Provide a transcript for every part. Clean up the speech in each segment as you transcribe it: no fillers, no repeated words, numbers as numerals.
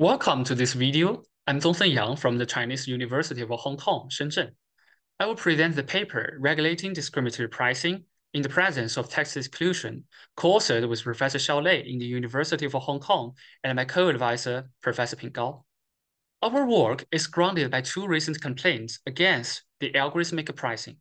Welcome to this video. I'm Zongsen from the Chinese University of Hong Kong, Shenzhen. I will present the paper Regulating Discriminatory Pricing in the Presence of Tax Exclusion, co-authored with Professor Xiao Lei in the University of Hong Kong and my co-advisor, Professor Ping Gao. Our work is grounded by two recent complaints against the algorithmic pricing.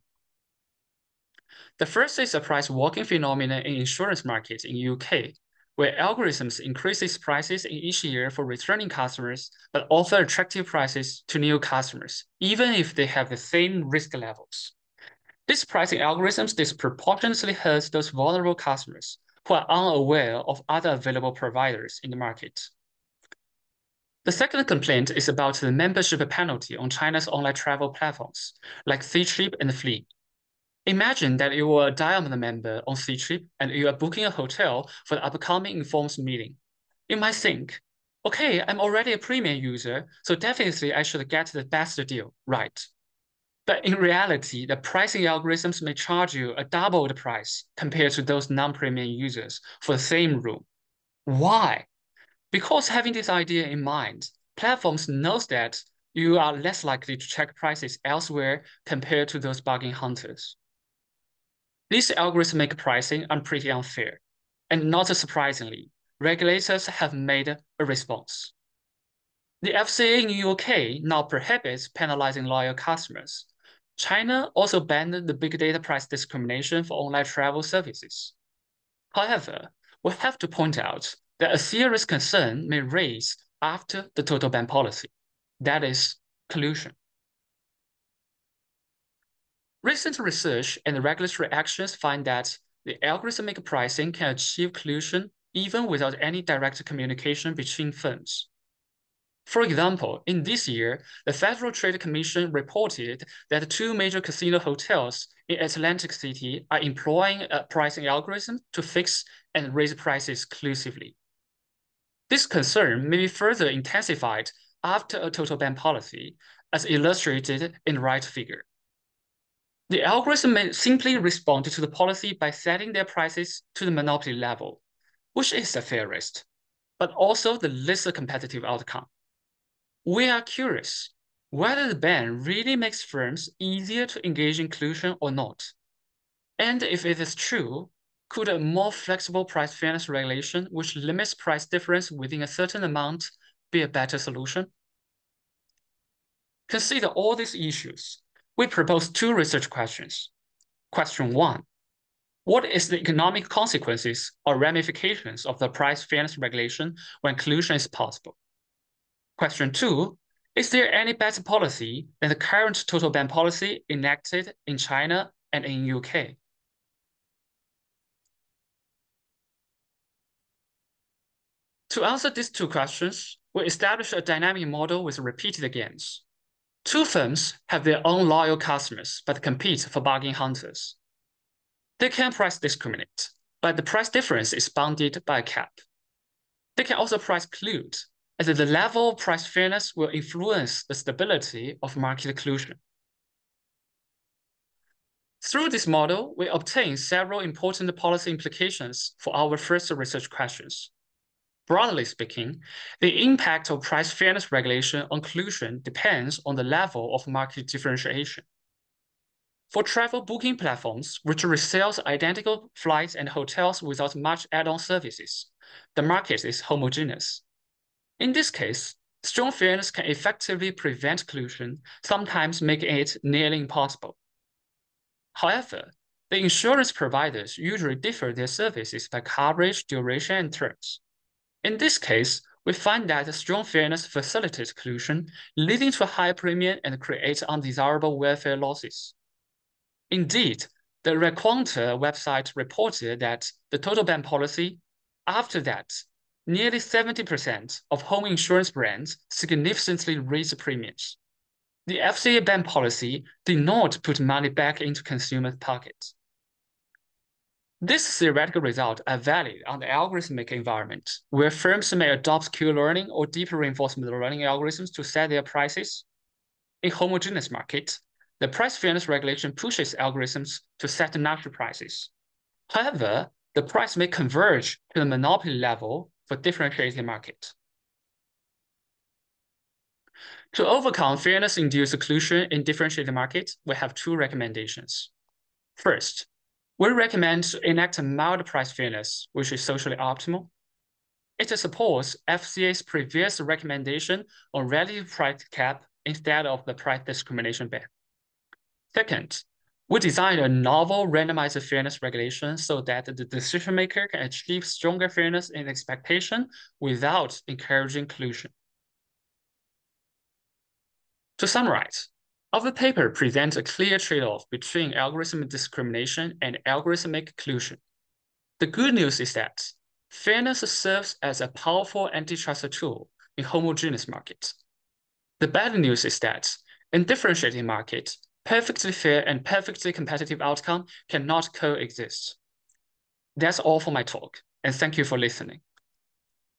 The first is a price walking phenomenon in insurance markets in UK, where algorithms increases prices in each year for returning customers, but offer attractive prices to new customers, even if they have the same risk levels. These pricing algorithms disproportionately hurt those vulnerable customers who are unaware of other available providers in the market. The second complaint is about the membership penalty on China's online travel platforms, like Ctrip and Flee. Imagine that you are a diamond member on Ctrip and you are booking a hotel for the upcoming Informs meeting. You might think, okay, I'm already a premium user, so definitely I should get the best deal, right? But in reality, the pricing algorithms may charge you a double the price compared to those non-premium users for the same room. Why? Because having this idea in mind, platforms knows that you are less likely to check prices elsewhere compared to those bargain hunters. These algorithmic pricing are pretty unfair, and not surprisingly, regulators have made a response. The FCA in the UK now prohibits penalizing loyal customers. China also banned the big data price discrimination for online travel services. However, we have to point out that a serious concern may raise after the total ban policy, that is, collusion. Recent research and regulatory actions find that the algorithmic pricing can achieve collusion even without any direct communication between firms. For example, in this year, the Federal Trade Commission reported that two major casino hotels in Atlantic City are employing a pricing algorithm to fix and raise prices exclusively. This concern may be further intensified after a total ban policy, as illustrated in the right figure. The algorithm may simply respond to the policy by setting their prices to the monopoly level, which is the fairest, but also the least competitive outcome. We are curious whether the ban really makes firms easier to engage in collusion or not. And if it is true, could a more flexible price fairness regulation which limits price difference within a certain amount be a better solution? Consider all these issues. We propose two research questions. Question 1. What is the economic consequences or ramifications of the price fairness regulation when collusion is possible? Question 2. Is there any better policy than the current total ban policy enacted in China and in UK? To answer these two questions, we establish a dynamic model with repeated gains. Two firms have their own loyal customers but compete for bargain hunters. They can price discriminate, but the price difference is bounded by a cap. They can also price collude, as the level of price fairness will influence the stability of market collusion. Through this model, we obtain several important policy implications for our first research questions. Broadly speaking, the impact of price fairness regulation on collusion depends on the level of market differentiation. For travel booking platforms, which resell identical flights and hotels without much add-on services, the market is homogeneous. In this case, strong fairness can effectively prevent collusion, sometimes making it nearly impossible. However, the insurance providers usually differ their services by coverage, duration, and terms. In this case, we find that strong fairness facilitates collusion, leading to a high premium and creates undesirable welfare losses. Indeed, the Requanta website reported that the total ban policy, after that, nearly 70% of home insurance brands significantly raised premiums. The FCA ban policy did not put money back into consumers' pockets. This theoretical result are valid on the algorithmic environment, where firms may adopt Q-learning or deep reinforcement learning algorithms to set their prices. In homogeneous markets, the price fairness regulation pushes algorithms to set natural prices. However, the price may converge to the monopoly level for differentiated markets. To overcome fairness-induced exclusion in differentiated markets, we have two recommendations. First, we recommend to enact a mild price fairness, which is socially optimal. It supports FCA's previous recommendation on relative price cap instead of the price discrimination ban. Second, we designed a novel randomized fairness regulation so that the decision maker can achieve stronger fairness in expectation without encouraging collusion. To summarize, our paper presents a clear trade-off between algorithmic discrimination and algorithmic collusion. The good news is that fairness serves as a powerful antitrust tool in homogeneous markets. The bad news is that in differentiating markets, perfectly fair and perfectly competitive outcome cannot coexist. That's all for my talk, and thank you for listening.